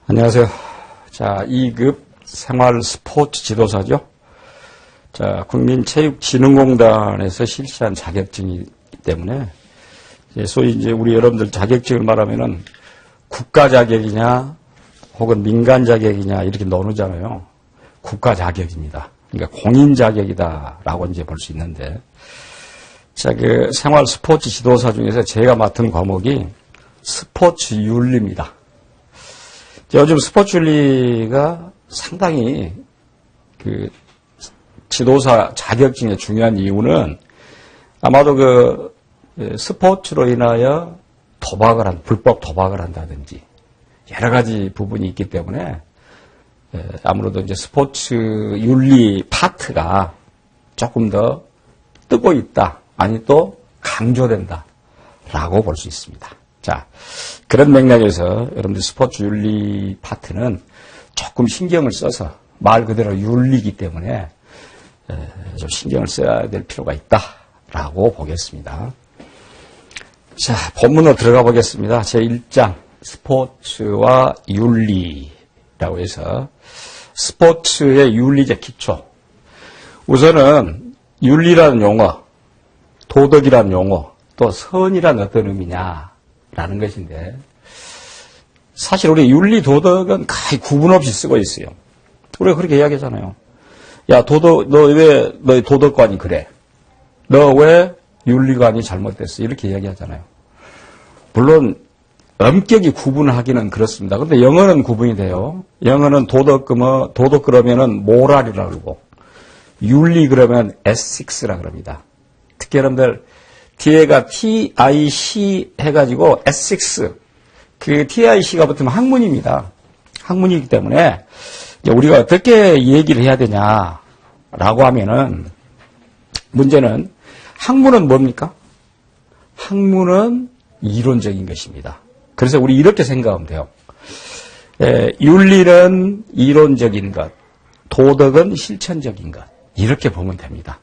안녕하세요. 자, 2급 생활 스포츠 지도사죠. 자, 국민체육진흥공단에서 실시한 자격증이기 때문에, 소위 이제 우리 여러분들 자격증을 말하면은 국가 자격이냐, 혹은 민간 자격이냐, 이렇게 나누잖아요. 국가 자격입니다. 그러니까 공인 자격이다라고 이제 볼 수 있는데, 자, 그 생활 스포츠 지도사 중에서 제가 맡은 과목이 스포츠 윤리입니다. 요즘 스포츠 윤리가 상당히 그 지도사 자격증의 중요한 이유는 아마도 그 스포츠로 인하여 불법 도박을 한다든지 여러 가지 부분이 있기 때문에 아무래도 이제 스포츠 윤리 파트가 조금 더 뜨고 있다, 아니 또 강조된다라고 볼 수 있습니다. 자, 그런 맥락에서 여러분들 스포츠 윤리 파트는 조금 신경을 써서 말 그대로 윤리이기 때문에 좀 신경을 써야 될 필요가 있다라고 보겠습니다. 자, 본문으로 들어가 보겠습니다. 제1장 스포츠와 윤리라고 해서 스포츠의 윤리적 기초. 우선은 윤리라는 용어, 도덕이라는 용어, 또 선이란 어떤 의미냐라는 것인데, 사실 우리 윤리 도덕은 거의 구분 없이 쓰고 있어요. 우리가 그렇게 이야기하잖아요. 야, 너의 도덕관이 그래. 너 왜 윤리관이 잘못됐어? 이렇게 이야기하잖아요. 물론 엄격히 구분하기는 그렇습니다. 그런데 영어는 구분이 돼요. 영어는 도덕 그러면은 모랄이라고 그러고, 윤리 그러면 ethics라 그럽니다. 특히 여러분들 뒤에가 TIC 해가지고 ethics, 그 TIC가 붙으면 학문입니다. 학문이기 때문에 우리가 어떻게 얘기를 해야 되냐라고 하면은, 문제는 학문은 뭡니까? 학문은 이론적인 것입니다. 그래서 우리 이렇게 생각하면 돼요. 윤리는 이론적인 것, 도덕은 실천적인 것, 이렇게 보면 됩니다.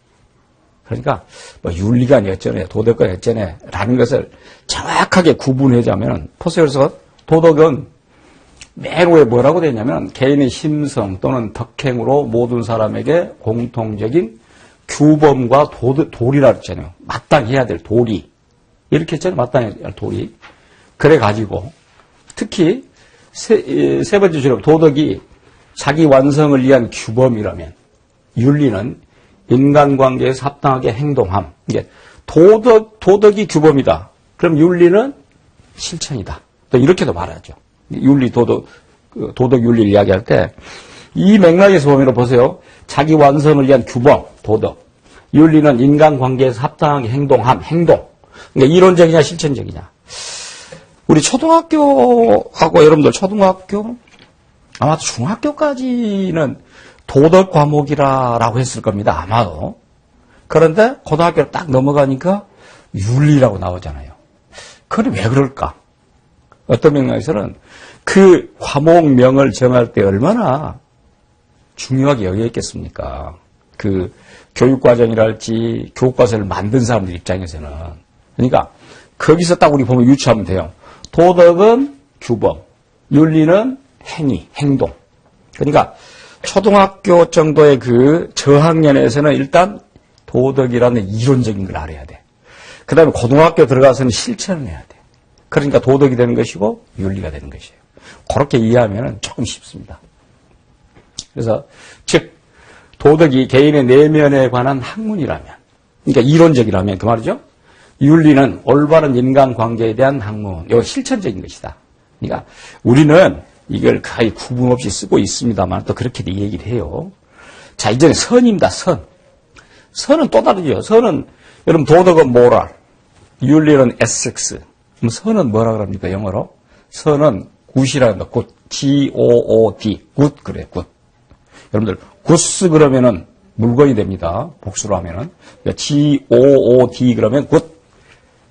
그러니까 뭐 윤리가 어쩌네, 도덕가 어쩌네 라는 것을 정확하게 구분하자면, 포스에서 도덕은 맨 위에 뭐라고 되냐면 개인의 심성 또는 덕행으로 모든 사람에게 공통적인 규범과 도리라 했잖아요. 마땅히 해야 될 도리. 이렇게 했잖아요. 마땅히 해야 될 도리. 그래가지고 특히 세 번째 줄에 도덕이 자기 완성을 위한 규범이라면, 윤리는 인간관계에서 합당하게 행동함. 이게 도덕이 규범이다. 그럼 윤리는 실천이다. 또 이렇게도 말하죠. 윤리, 도덕 윤리를 이야기할 때 이 맥락에서 보면 보세요. 자기 완성을 위한 규범, 도덕. 윤리는 인간관계에서 합당하게 행동함, 행동. 그러니까 이론적이냐 실천적이냐. 우리 초등학교하고 여러분들 초등학교, 아마도 중학교까지는 도덕 과목이라고 했을 겁니다. 아마도. 그런데 고등학교를 딱 넘어가니까 윤리라고 나오잖아요. 그건 왜 그럴까? 어떤 맥락에서는 그 과목명을 정할 때 얼마나 중요하게 여겼겠습니까? 그 교육과정이랄지 교과서를 만든 사람들 입장에서는. 그러니까 거기서 딱 우리 보면 유추하면 돼요. 도덕은 규범, 윤리는 행위, 행동. 그러니까 초등학교 정도의 그 저학년에서는 일단 도덕이라는 이론적인 걸 알아야 돼. 그 다음에 고등학교 들어가서는 실천을 해야 돼. 그러니까 도덕이 되는 것이고 윤리가 되는 것이에요. 그렇게 이해하면 조금 쉽습니다. 그래서 즉 도덕이 개인의 내면에 관한 학문이라면, 그러니까 이론적이라면 그 말이죠. 윤리는 올바른 인간관계에 대한 학문, 이거 실천적인 것이다. 그러니까 우리는 이걸 거의 구분 없이 쓰고 있습니다만 또 그렇게 얘기를 해요. 자, 이제는 선입니다. 선은 또 다르죠. 선은 여러분 도덕은 모랄, 윤리는 ethics. 그럼 선은 뭐라 그럽니까? 영어로? 선은 굿이라고 합니다. 굿, G-O-O-D, 굿 그래, 굿. 여러분들 굿스 그러면은 물건이 됩니다. 복수로 하면은 G-O-O-D 그러면 굿.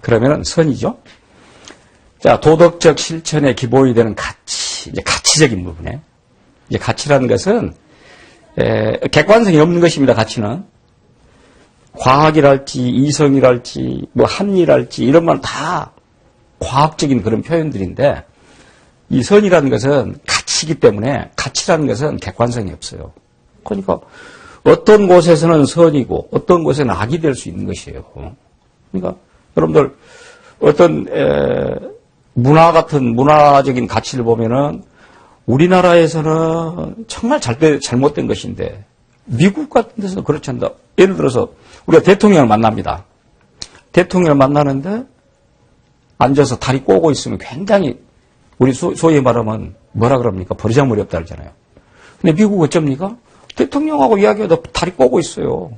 그러면은 선이죠. 자, 도덕적 실천의 기본이 되는 가치, 이제 가치적인 부분에, 이제 가치라는 것은 객관성이 없는 것입니다. 가치는 과학이랄지 이성이랄지 뭐 합리랄지 이런 말 다 과학적인 그런 표현들인데, 이 선이라는 것은 가치 가치이기 때문에 가치라는 것은 객관성이 없어요. 그러니까 어떤 곳에서는 선이고 어떤 곳에는 악이 될 수 있는 것이에요. 그러니까 여러분들 어떤 문화 같은 문화적인 가치를 보면은 우리나라에서는 정말 잘못된 것인데 미국 같은 데서는 그렇지 않다. 예를 들어서 우리가 대통령을 만납니다. 대통령을 만나는데 앉아서 다리 꼬고 있으면 굉장히 우리 소위 말하면 뭐라 그럽니까? 버르장머리 없다 그러잖아요. 근데 미국 어쩝니까? 대통령하고 이야기하다 다리 꼬고 있어요.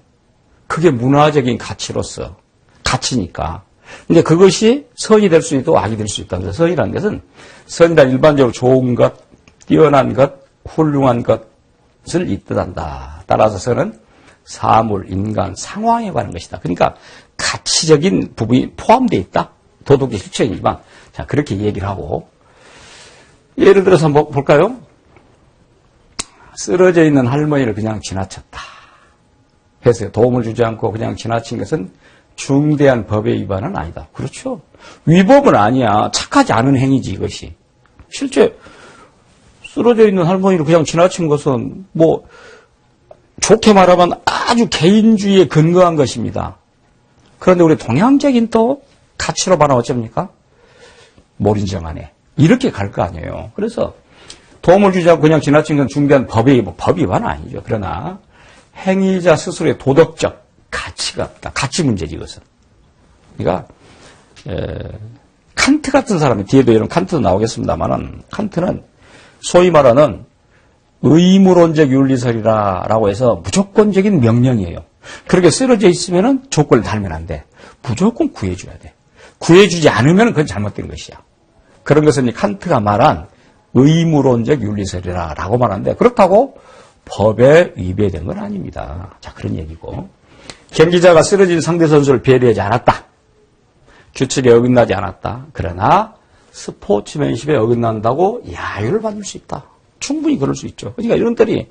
그게 문화적인 가치로서 가치니까. 근데 그것이 선이 될 수 있고 악이 될 수 있다. 그래서 선이라는 것은 선이란 일반적으로 좋은 것, 뛰어난 것, 훌륭한 것을 이뜻한다. 따라서 선은 사물, 인간, 상황에 관한 것이다. 그러니까 가치적인 부분이 포함되어 있다. 도덕의 실천이지만 자 그렇게 얘기를 하고 예를 들어서 한번 볼까요? 쓰러져 있는 할머니를 그냥 지나쳤다. 해서 도움을 주지 않고 그냥 지나친 것은 중대한 법의 위반은 아니다. 그렇죠. 위법은 아니야. 착하지 않은 행위지 이것이. 실제 쓰러져 있는 할머니를 그냥 지나친 것은 뭐 좋게 말하면 아주 개인주의에 근거한 것입니다. 그런데 우리 동양적인 또 가치로 말하면 어쩝니까? 몰인정하네. 이렇게 갈 거 아니에요. 그래서 도움을 주지 않고 그냥 지나친 건 중대한 법의 위반은 아니죠. 그러나 행위자 스스로의 도덕적 가치가 없다. 가치 문제지 이것은. 그러니까 칸트 같은 사람이 뒤에도 이런 칸트도 나오겠습니다만은 칸트는 소위 말하는 의무론적 윤리설이라고 해서 무조건적인 명령이에요. 그렇게 쓰러져 있으면은 조건을 달면 안 돼. 무조건 구해줘야 돼. 구해주지 않으면 그건 잘못된 것이야. 그런 것은 칸트가 말한 의무론적 윤리설이라고 말하는데 그렇다고 법에 위배된 건 아닙니다. 자, 그런 얘기고. 경기자가 쓰러진 상대 선수를 배려하지 않았다. 규칙에 어긋나지 않았다. 그러나 스포츠맨십에 어긋난다고 야유를 받을 수 있다. 충분히 그럴 수 있죠. 그러니까 이런들이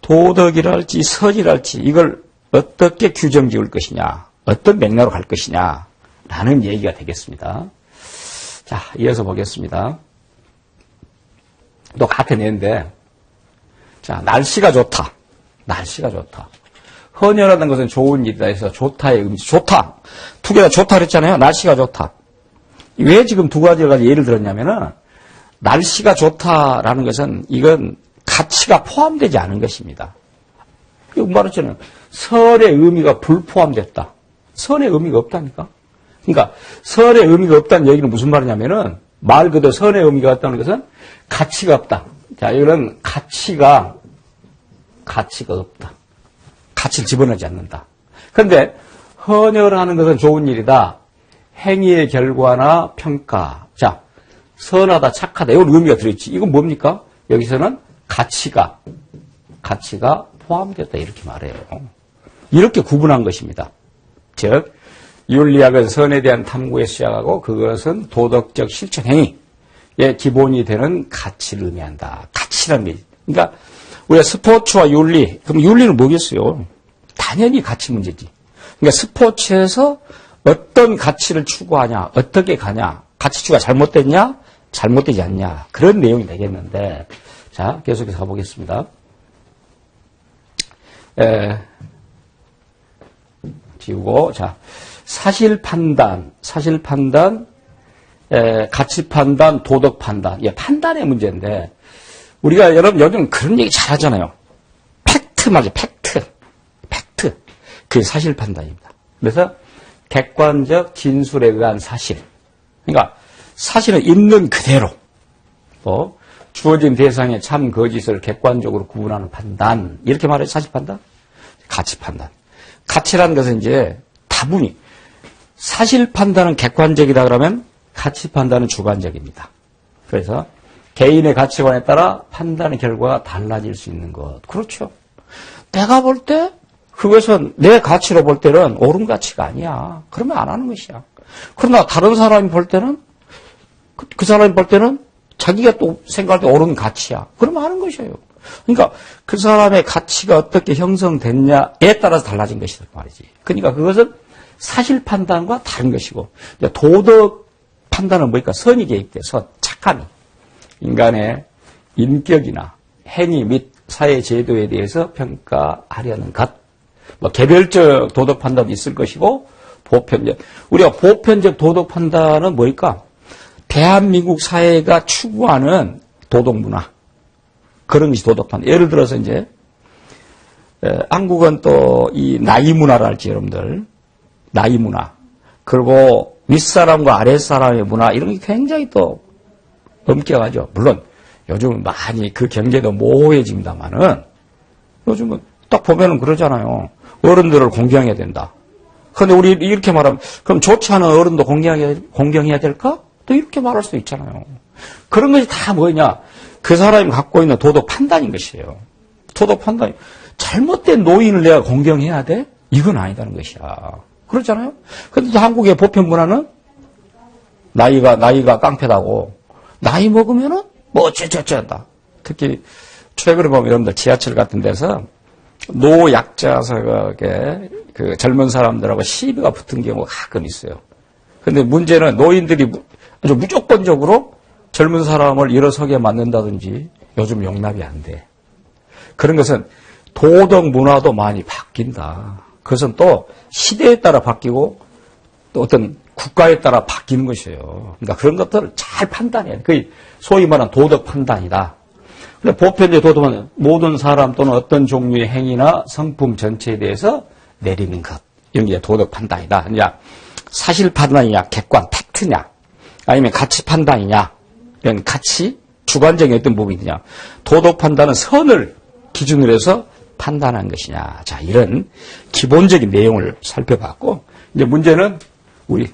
도덕이랄지 선이랄지 이걸 어떻게 규정 지을 것이냐, 어떤 맥락으로 갈 것이냐 라는 얘기가 되겠습니다. 자, 이어서 보겠습니다. 또 같은 애인데 자, 날씨가 좋다. 날씨가 좋다. 헌혈하는 것은 좋은 일이다 해서 좋다의 의미, 좋다. 두 개 다 좋다 그랬잖아요. 날씨가 좋다. 왜 지금 두 가지를 예를 들었냐면은 날씨가 좋다라는 것은 이건 가치가 포함되지 않은 것입니다. 이거 말했잖아요. 설의 의미가 불포함됐다. 선의 의미가 없다니까. 그러니까 선의 의미가 없다는 얘기는 무슨 말이냐면은 말 그대로 선의 의미가 없다는 것은 가치가 없다. 자, 이거는 가치가 없다. 가치를 집어넣지 않는다. 그런데 헌혈하는 것은 좋은 일이다. 행위의 결과나 평가. 자, 선하다, 착하다. 이건 의미가 들어있지. 이건 뭡니까? 여기서는 가치가 포함됐다. 이렇게 말해요. 이렇게 구분한 것입니다. 즉, 윤리학은 선에 대한 탐구에 시작하고 그것은 도덕적 실천 행위의 기본이 되는 가치를 의미한다. 가치라는 게. 그러니까 우리가 스포츠와 윤리, 그럼 윤리는 뭐겠어요? 당연히 가치 문제지. 그러니까 스포츠에서 어떤 가치를 추구하냐, 어떻게 가냐, 가치 추구가 잘못됐냐, 잘못되지 않냐, 그런 내용이 되겠는데, 자, 계속해서 가보겠습니다. 지우고, 자, 사실 판단, 가치 판단, 도덕 판단, 이게 판단의 문제인데, 우리가 여러분 요즘 그런 얘기 잘 하잖아요. 팩트 말이죠. 팩트. 그게 사실 판단입니다. 그래서 객관적 진술에 의한 사실. 그러니까 사실은 있는 그대로 또 주어진 대상의 참 거짓을 객관적으로 구분하는 판단. 이렇게 말해요. 사실 판단. 가치 판단. 가치라는 것은 이제 다분히 사실 판단은 객관적이다 그러면 가치 판단은 주관적입니다. 그래서 개인의 가치관에 따라 판단의 결과가 달라질 수 있는 것. 그렇죠. 내가 볼 때 그것은 내 가치로 볼 때는 옳은 가치가 아니야. 그러면 안 하는 것이야. 그러나 다른 사람이 볼 때는 그 사람이 볼 때는 자기가 또 생각할 때 옳은 가치야. 그러면 하는 것이에요. 그러니까 그 사람의 가치가 어떻게 형성됐냐에 따라서 달라진 것이다 말이지. 그러니까 그것은 사실 판단과 다른 것이고 도덕 판단은 뭐니까 선이 개입돼. 착함이. 인간의 인격이나 행위 및 사회 제도에 대해서 평가하려는 것. 뭐 개별적 도덕 판단도 있을 것이고 보편적. 우리가 보편적 도덕 판단은 뭘까? 대한민국 사회가 추구하는 도덕 문화. 그런 것이 도덕 판단. 예를 들어서 이제 한국은 또 이 나이 문화랄지 여러분들. 나이 문화. 그리고 윗사람과 아랫사람의 문화 이런 게 굉장히 또 엄격하죠. 물론 요즘은 많이 그 경계도 모호해집니다만은 요즘은 딱 보면은 그러잖아요. 어른들을 공경해야 된다. 그런데 우리 이렇게 말하면 그럼 좋지 않은 어른도 공경해야 될까? 또 이렇게 말할 수도 있잖아요. 그런 것이 다 뭐냐? 그 사람이 갖고 있는 도덕 판단인 것이에요. 도덕 판단이 잘못된 노인을 내가 공경해야 돼? 이건 아니다는 것이야. 그렇잖아요? 근데 한국의 보편 문화는 나이가 깡패다고 나이 먹으면은 뭐 어쩌저쩌 한다. 특히 최근에 보면 여러분들 지하철 같은 데서 노약자석에 그 젊은 사람들하고 시비가 붙은 경우가 가끔 있어요. 근데 문제는 노인들이 아주 무조건적으로 젊은 사람을 일어서게 만든다든지 요즘 용납이 안 돼. 그런 것은 도덕 문화도 많이 바뀐다. 그것은 또 시대에 따라 바뀌고 또 어떤 국가에 따라 바뀌는 것이에요. 그러니까 그런 것들을 잘 판단해야 돼. 그게 소위 말하는 도덕 판단이다. 근데 보편적 도덕은 모든 사람 또는 어떤 종류의 행위나 성품 전체에 대해서 내리는 것. 이런 게 도덕 판단이다. 이제 사실 판단이냐, 객관, 팩트냐, 아니면 가치 판단이냐, 이런 가치, 주관적인 어떤 부분이냐. 도덕 판단은 선을 기준으로 해서 판단한 것이냐. 자, 이런 기본적인 내용을 살펴봤고, 이제 문제는 우리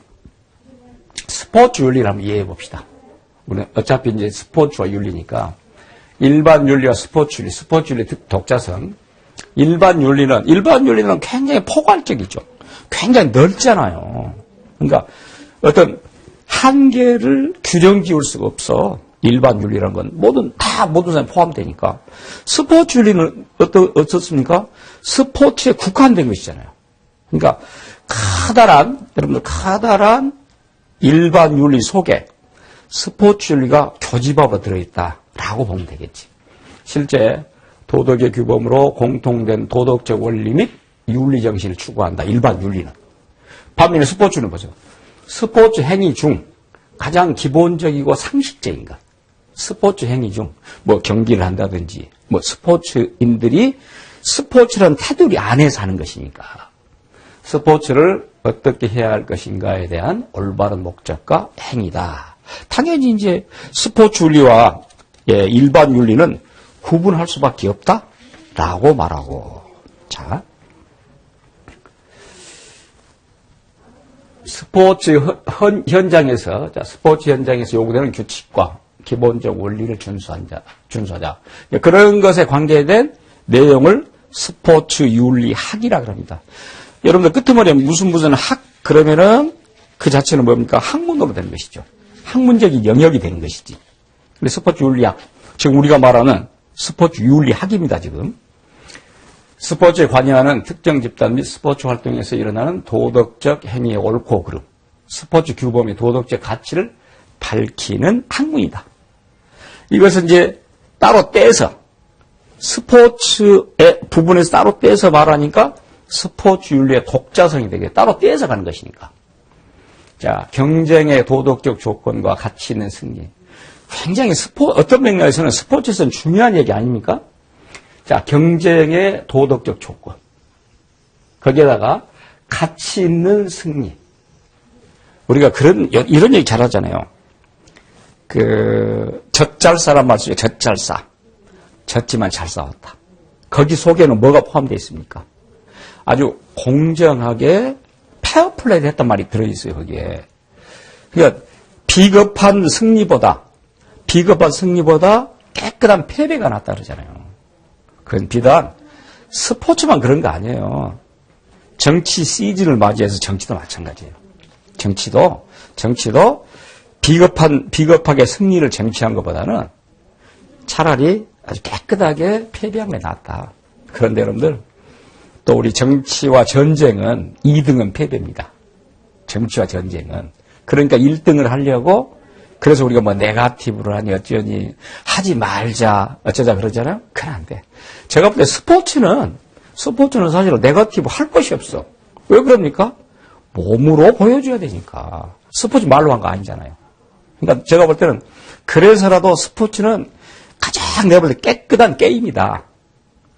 스포츠 윤리를 한번 이해해 봅시다. 우리는 어차피 이제 스포츠와 윤리니까 일반 윤리와 스포츠 윤리 독자성. 일반 윤리는 굉장히 포괄적이죠. 굉장히 넓잖아요. 그러니까 어떤 한계를 규정 지을 수가 없어. 일반 윤리라는 건 모든 사람이 포함되니까. 스포츠 윤리는 어떻습니까? 스포츠에 국한된 것이잖아요. 그러니까 커다란 일반 윤리 속에 스포츠 윤리가 교집합으로 들어있다라고 보면 되겠지. 실제 도덕의 규범으로 공통된 도덕적 원리 및 윤리 정신을 추구한다. 일반 윤리는. 반면에 스포츠는 보세요. 스포츠 행위 중 가장 기본적이고 상식적인 것. 스포츠 행위 중 뭐 경기를 한다든지 뭐 스포츠인들이 스포츠라는 테두리 안에서 하는 것이니까 스포츠를 어떻게 해야 할 것인가에 대한 올바른 목적과 행위다. 당연히 이제 스포츠 윤리와 일반 윤리는 구분할 수밖에 없다라고 말하고. 자, 스포츠 현장에서 요구되는 규칙과 기본적 원리를 준수하자. 그런 것에 관계된 내용을 스포츠 윤리학이라고 합니다. 여러분들 끄트머리에 무슨 학 그러면은 그 자체는 뭡니까? 학문으로 되는 것이죠. 학문적인 영역이 되는 것이지. 근데 스포츠 윤리학, 지금 우리가 말하는 스포츠 윤리학입니다. 지금 스포츠에 관여하는 특정 집단 및 스포츠 활동에서 일어나는 도덕적 행위의 옳고 그름, 스포츠 규범의 도덕적 가치를 밝히는 학문이다. 이것은 이제 따로 떼서 스포츠의 부분에서 따로 떼서 말하니까 스포츠 윤리의 독자성이 되게 따로 떼서 가는 것이니까. 자, 경쟁의 도덕적 조건과 가치 있는 승리. 굉장히 어떤 맥락에서는 스포츠에서는 중요한 얘기 아닙니까? 자, 경쟁의 도덕적 조건. 거기에다가 가치 있는 승리. 우리가 이런 얘기 잘 하잖아요. 젖잘 사람 말 중에 젖잘싸. 졌지만 잘 싸웠다. 거기 속에는 뭐가 포함되어 있습니까? 아주 공정하게 페어플레이를 했단 말이 들어있어요, 거기에. 그러니까 비겁한 승리보다 깨끗한 패배가 낫다 그러잖아요. 그건 비단 스포츠만 그런 거 아니에요. 정치 시즌을 맞이해서 정치도 마찬가지예요. 정치도 비겁하게 승리를 쟁취한 것보다는 차라리 아주 깨끗하게 패배한 게 낫다. 그런데 여러분들, 또 우리 정치와 전쟁은 2등은 패배입니다. 정치와 전쟁은. 그러니까 1등을 하려고 그래서 우리가 뭐 네거티브를 하니 어쩌니 하지 말자 어쩌자 그러잖아요. 그건 안 돼. 제가 볼 때 스포츠는 사실 네거티브 할 것이 없어. 왜 그럽니까? 몸으로 보여줘야 되니까. 스포츠 말로 한 거 아니잖아요. 그러니까 제가 볼 때는 그래서라도 스포츠는 가장 내가 볼 때 깨끗한 게임이다.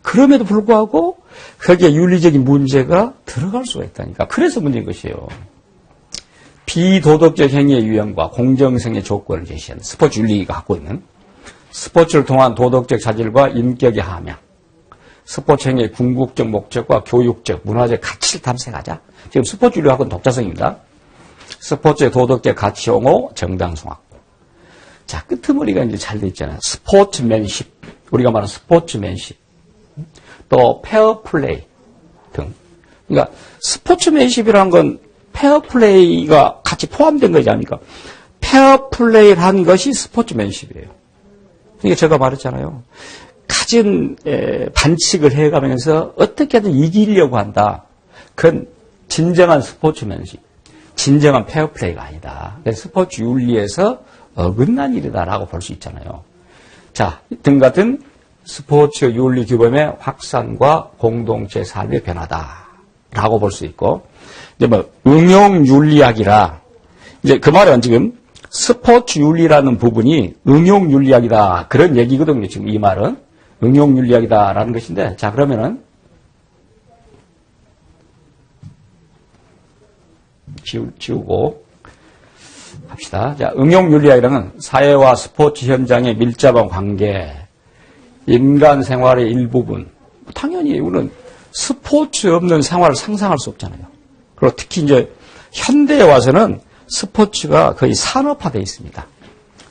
그럼에도 불구하고 거기에 윤리적인 문제가 들어갈 수가 있다니까. 그래서 문제인 것이에요. 비도덕적 행위의 유형과 공정성의 조건을 제시하는 스포츠 윤리가 갖고 있는 스포츠를 통한 도덕적 자질과 인격의 함양, 스포츠 행위의 궁극적 목적과 교육적, 문화적 가치를 탐색하자. 지금 스포츠 윤리학은 독자성입니다. 스포츠의 도덕적 가치 옹호, 정당성학. 자, 끄트머리가 이제 잘 돼 있잖아요. 스포츠맨십, 우리가 말하는 스포츠맨십, 또 페어플레이 등. 그러니까 스포츠맨십이라는 건 페어플레이가 같이 포함된 거지 않습니까? 페어플레이를 한 것이 스포츠맨십이에요. 그러니까 제가 말했잖아요. 갖은 반칙을 해가면서 어떻게든 이기려고 한다. 그건 진정한 스포츠맨십, 진정한 페어플레이가 아니다. 스포츠 윤리에서 어긋난 일이다라고 볼 수 있잖아요. 자, 등 같은 스포츠 윤리 규범의 확산과 공동체 삶의 변화다라고 볼 수 있고, 이제 뭐 응용 윤리학이라, 이제 그 말은 지금 스포츠 윤리라는 부분이 응용 윤리학이다 그런 얘기거든요. 지금 이 말은 응용 윤리학이다라는 것인데, 자 그러면은 지우고 합시다. 자, 응용 윤리학이라는 사회와 스포츠 현장의 밀접한 관계, 인간 생활의 일부분. 당연히 우리는 스포츠 없는 생활을 상상할 수 없잖아요. 그리고 특히 이제 현대에 와서는 스포츠가 거의 산업화되어 있습니다.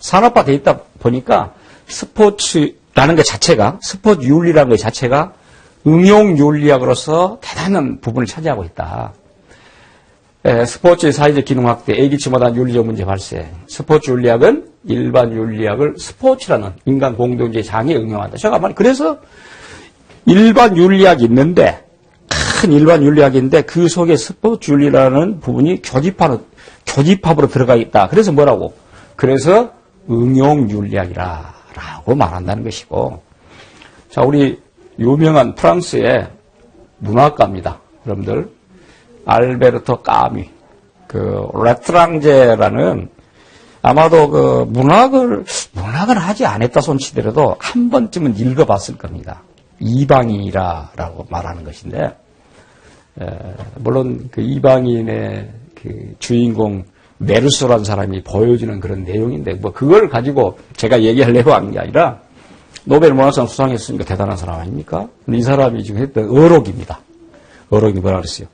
산업화되어 있다 보니까 스포츠라는 것 자체가, 스포츠 윤리라는 것 자체가 응용 윤리학으로서 대단한 부분을 차지하고 있다. 스포츠의 사회적 기능 확대, 예기치 못한 윤리적 문제 발생. 스포츠 윤리학은 일반 윤리학을 스포츠라는 인간 공동체의 장에 응용한다. 제가 그래서 일반 윤리학이 있는데, 큰 일반 윤리학인데 그 속에 스포츠 윤리라는 부분이 교집합으로 들어가 있다. 그래서 뭐라고? 그래서 응용 윤리학이라고 말한다는 것이고. 자, 우리 유명한 프랑스의 문학가입니다. 여러분들. 알베르토 까미, 레트랑제라는 아마도 문학을 하지 않았다 손치더라도 한 번쯤은 읽어봤을 겁니다. 이방인이라고 말하는 것인데, 물론 그 이방인의 그 주인공 메르소라는 사람이 보여주는 그런 내용인데, 뭐 그걸 가지고 제가 얘기하려고 한 게 아니라 노벨 문학상 수상했으니까 대단한 사람 아닙니까? 이 사람이 지금 했던 어록입니다. 어록이 뭐라 그랬어요?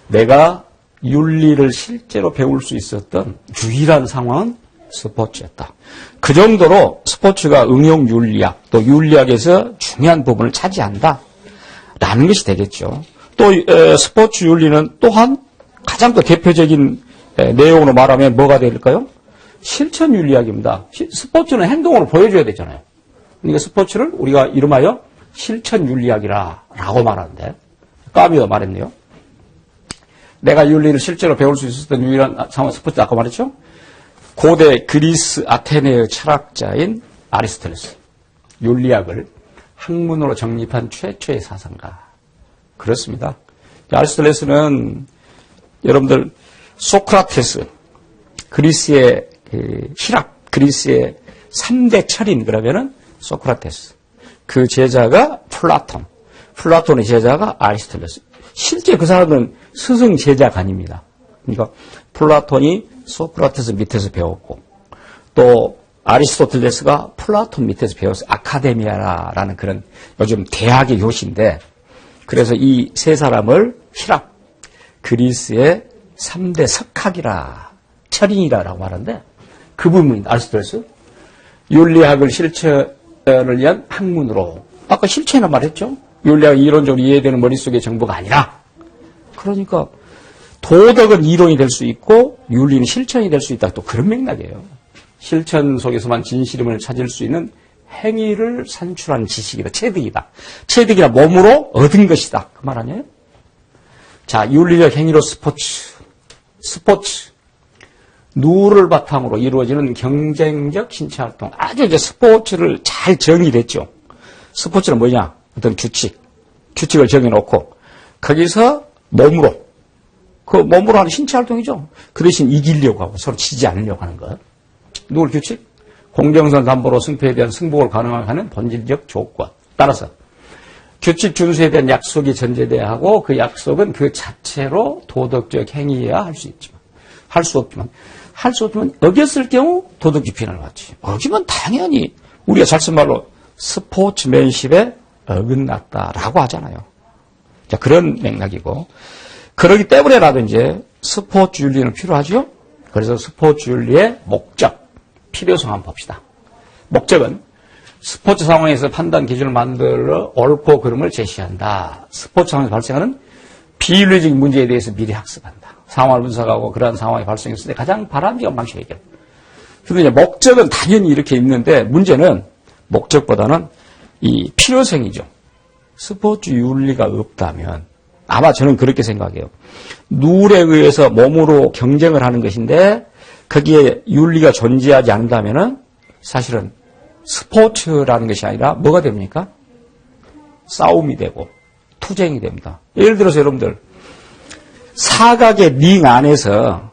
내가 윤리를 실제로 배울 수 있었던 유일한 상황은 스포츠였다. 그 정도로 스포츠가 응용 윤리학, 또 윤리학에서 중요한 부분을 차지한다. 라는 것이 되겠죠. 또 스포츠 윤리는 또한 가장 또 대표적인 내용으로 말하면 뭐가 될까요? 실천 윤리학입니다. 스포츠는 행동으로 보여줘야 되잖아요. 그러니까 스포츠를 우리가 이름하여 실천 윤리학이라고 말하는데, 까미가 말했네요. 내가 윤리를 실제로 배울 수 있었던 유일한 상황 스포츠 아까 말했죠? 고대 그리스 아테네의 철학자인 아리스토텔레스. 윤리학을 학문으로 정립한 최초의 사상가. 그렇습니다. 아리스토텔레스는 여러분들 소크라테스, 그리스의 히락, 그리스의 3대 철인 그러면은 소크라테스. 그 제자가 플라톤의 제자가 아리스토텔레스. 실제 그 사람은 스승 제자가 아닙니다. 그러니까 플라톤이 소크라테스 밑에서 배웠고, 또 아리스토텔레스가 플라톤 밑에서 배웠어요. 아카데미아라는 그런 요즘 대학의 교시인데, 그래서 이 세 사람을 히락, 그리스의 3대 석학이라, 철인이라고 하는데, 그 부분입니다. 아리스토텔레스. 윤리학을 실천을 위한 학문으로, 아까 실천이란 말했죠? 윤리학이 이론적으로 이해되는 머릿속의 정보가 아니라, 그러니까 도덕은 이론이 될 수 있고 윤리는 실천이 될 수 있다. 또 그런 맥락이에요. 실천 속에서만 진실임을 찾을 수 있는 행위를 산출하는 지식이다. 체득이다. 체득이라 몸으로 얻은 것이다. 그 말 아니에요? 자, 윤리적 행위로 스포츠. 누를 바탕으로 이루어지는 경쟁적 신체 활동. 아주 이제 스포츠를 잘 정의했죠. 스포츠는 뭐냐? 어떤 규칙을 정해놓고 거기서 몸으로 하는 신체 활동이죠. 그 대신 이기려고 하고 서로 지지 않으려고 하는 것. 누굴 규칙? 공정성 담보로 승패에 대한 승복을 가능하게 하는 본질적 조건. 따라서 규칙 준수에 대한 약속이 전제돼야 하고 그 약속은 그 자체로 도덕적 행위여야 할 수 있지만 할 수 없지만 어겼을 경우 도덕적 비난을 받지. 어기면 당연히 우리가 잘 쓴 말로 스포츠맨십에 어긋났다라고 하잖아요. 자, 그런 맥락이고 그러기 때문에라도 이제 스포츠 윤리는 필요하죠. 그래서 스포츠 윤리의 목적, 필요성 한번 봅시다. 목적은 스포츠 상황에서 판단 기준을 만들어 옳고 그름을 제시한다. 스포츠 상황에서 발생하는 비윤리적인 문제에 대해서 미리 학습한다. 상황을 분석하고 그러한 상황이 발생했을 때 가장 바람직한 방식을 해결. 그런데 이제 목적은 당연히 이렇게 있는데 문제는 목적보다는 이 필요성이죠. 스포츠 윤리가 없다면 아마 저는 그렇게 생각해요. 룰에 의해서 몸으로 경쟁을 하는 것인데 거기에 윤리가 존재하지 않는다면은 사실은 스포츠라는 것이 아니라 뭐가 됩니까? 싸움이 되고 투쟁이 됩니다. 예를 들어서 여러분들 사각의 링 안에서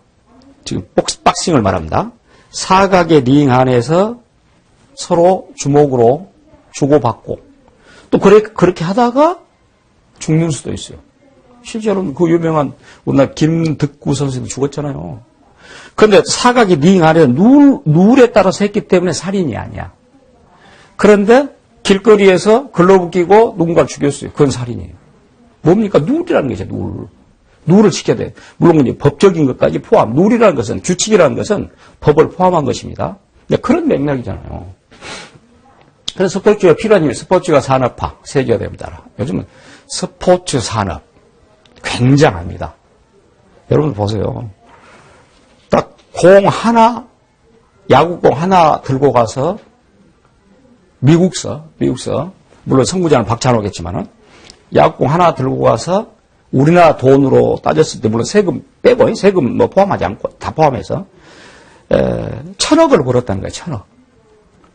지금 박싱을 말합니다. 사각의 링 안에서 서로 주먹으로 주고받고 또 그렇게 하다가 죽는 수도 있어요. 실제로는 그 유명한 우리나라 김득구 선수도 죽었잖아요. 그런데 사각이 링 안에 룰에 따라서 했기 때문에 살인이 아니야. 그런데 길거리에서 글러브 끼고 누군가를 죽였어요. 그건 살인이에요. 뭡니까? 룰이라는 것이죠. 룰을 지켜야 돼. 물론 이제 법적인 것까지 포함. 룰이라는 것은 규칙이라는 것은 법을 포함한 것입니다. 그런 맥락이잖아요. 그래서 스포츠가 필요한 이유, 스포츠가 산업화, 세계화 됩니다. 요즘은 스포츠 산업 굉장합니다. 여러분 보세요. 딱 공 하나, 야구공 하나 들고 가서 미국서, 물론 선구자는 박찬호겠지만은 야구공 하나 들고 가서 우리나라 돈으로 따졌을 때 물론 세금 빼고 세금 뭐 포함하지 않고 다 포함해서 1,000억을 벌었다는 거예요. 1,000억.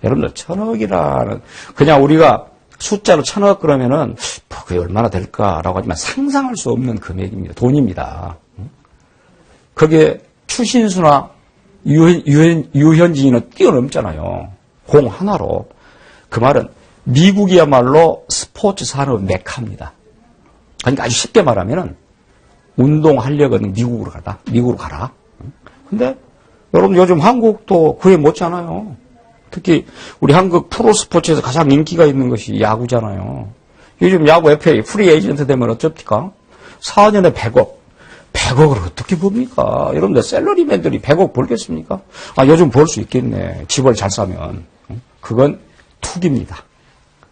여러분들 1,000억이라는 그냥 우리가 숫자로 1,000억 그러면은 그게 얼마나 될까라고 하지만 상상할 수 없는 금액입니다. 돈입니다. 거기에 추신수나 유현진이는 뛰어넘잖아요. 공 하나로. 그 말은 미국이야말로 스포츠 산업 메카입니다. 그러니까 아주 쉽게 말하면은 운동하려거든 미국으로 가라. 근데 여러분 요즘 한국도 그에 못지않아요. 특히 우리 한국 프로스포츠에서 가장 인기가 있는 것이 야구잖아요. 요즘 야구 FA 프리 에이전트 되면 어쩝니까? 4년에 100억을 어떻게 봅니까? 여러분들 셀러리맨들이 100억 벌겠습니까? 요즘 벌 수 있겠네. 집을 잘 사면. 그건 투기입니다.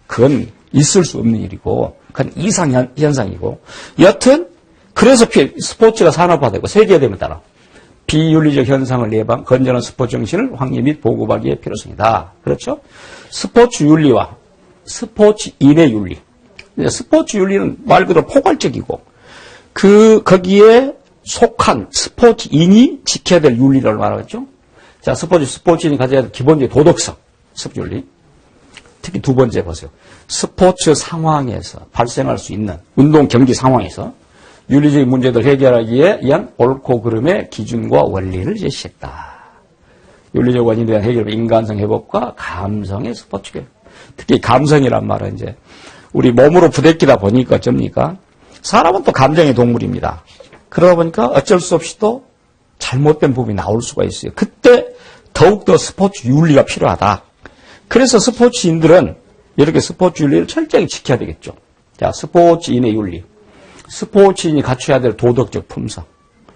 그건 있을 수 없는 일이고 그건 이상현상이고 여튼 그래서 스포츠가 산업화되고 세계화됨에 따라 비윤리적 현상을 예방, 건전한 스포츠 정신을 확립 및 보급하기의 필요성이다. 그렇죠? 스포츠 윤리와 스포츠인의 윤리. 스포츠 윤리는 말 그대로 포괄적이고 거기에 속한 스포츠인이 지켜야 될 윤리를 말하겠죠? 자, 스포츠인이 가져야 될 기본적인 도덕성, 스포츠 윤리. 특히 두 번째 보세요. 스포츠 상황에서 발생할 수 있는 운동 경기 상황에서 윤리적인 문제들 해결하기에 위한 옳고 그름의 기준과 원리를 제시했다. 윤리적 원인에 대한 해결은 인간성 회복과 감성의 스포츠 교육. 특히 감성이란 말은 이제 우리 몸으로 부대끼다 보니까 어쩝니까? 사람은 또 감정의 동물입니다. 그러다 보니까 어쩔 수 없이 또 잘못된 부분이 나올 수가 있어요. 그때 더욱더 스포츠 윤리가 필요하다. 그래서 스포츠인들은 이렇게 스포츠 윤리를 철저히 지켜야 되겠죠. 자, 스포츠인의 윤리. 스포츠인이 갖춰야 될 도덕적 품성.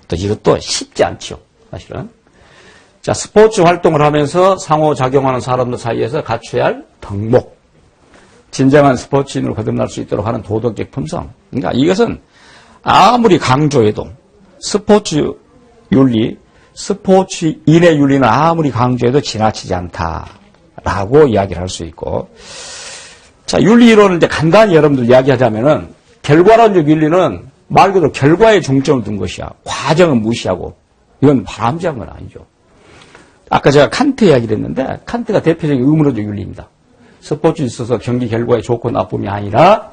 또 이것도 쉽지 않죠. 사실은. 자, 스포츠 활동을 하면서 상호작용하는 사람들 사이에서 갖춰야 할 덕목. 진정한 스포츠인으로 거듭날 수 있도록 하는 도덕적 품성. 그러니까 이것은 아무리 강조해도 스포츠 윤리, 스포츠인의 윤리는 아무리 강조해도 지나치지 않다라고 이야기를 할 수 있고. 자, 윤리 이론을 이제 간단히 여러분들 이야기하자면은 결과론적 윤리는 말 그대로 결과에 중점을 둔 것이야. 과정은 무시하고 이건 바람직한 건 아니죠. 아까 제가 칸트 이야기를 했는데 칸트가 대표적인 의문론적 윤리입니다. 스포츠에 있어서 경기 결과의 좋고 나쁨이 아니라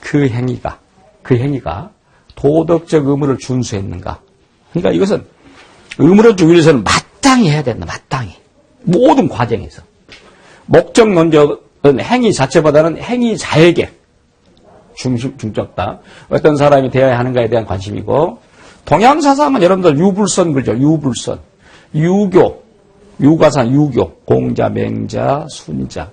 그 행위가 도덕적 의무를 준수했는가. 그러니까 이것은 의무론적 윤리에서는 마땅히 해야 된다. 마땅히. 모든 과정에서. 목적론적은 행위 자체보다는 행위 자에게 중점다. 어떤 사람이 되어야 하는가에 대한 관심이고, 동양사상은 여러분들 유불선 그죠? 유불선. 유교, 유가산, 유교, 공자, 맹자, 순자,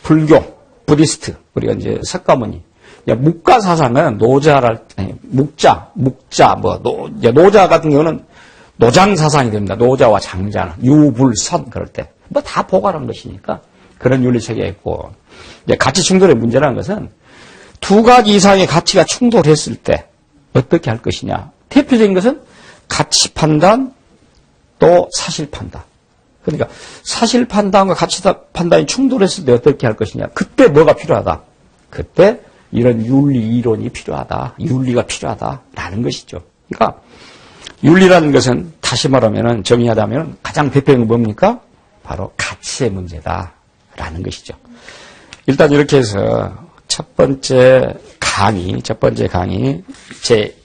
불교, 부디스트, 우리가 이제 석가모니. 묵가 사상은 묵자, 노자 같은 경우는 노장 사상이 됩니다. 노자와 장자는 유불선 그럴 때 뭐 다 보관한 것이니까 그런 윤리 체계가 있고, 이제 가치 충돌의 문제라는 것은 두 가지 이상의 가치가 충돌했을 때 어떻게 할 것이냐. 대표적인 것은 가치 판단 또 사실 판단. 그러니까 사실 판단과 가치 판단이 충돌했을 때 어떻게 할 것이냐. 그때 뭐가 필요하다. 그때 이런 윤리 이론이 필요하다. 윤리가 필요하다라는 것이죠. 그러니까 윤리라는 것은 다시 말하면 정의하자면 가장 대표적인 건 뭡니까? 바로 가치의 문제다라는 것이죠. 일단 이렇게 해서 첫 번째 강의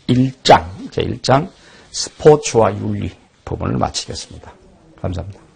제1장 스포츠와 윤리 부분을 마치겠습니다. 감사합니다.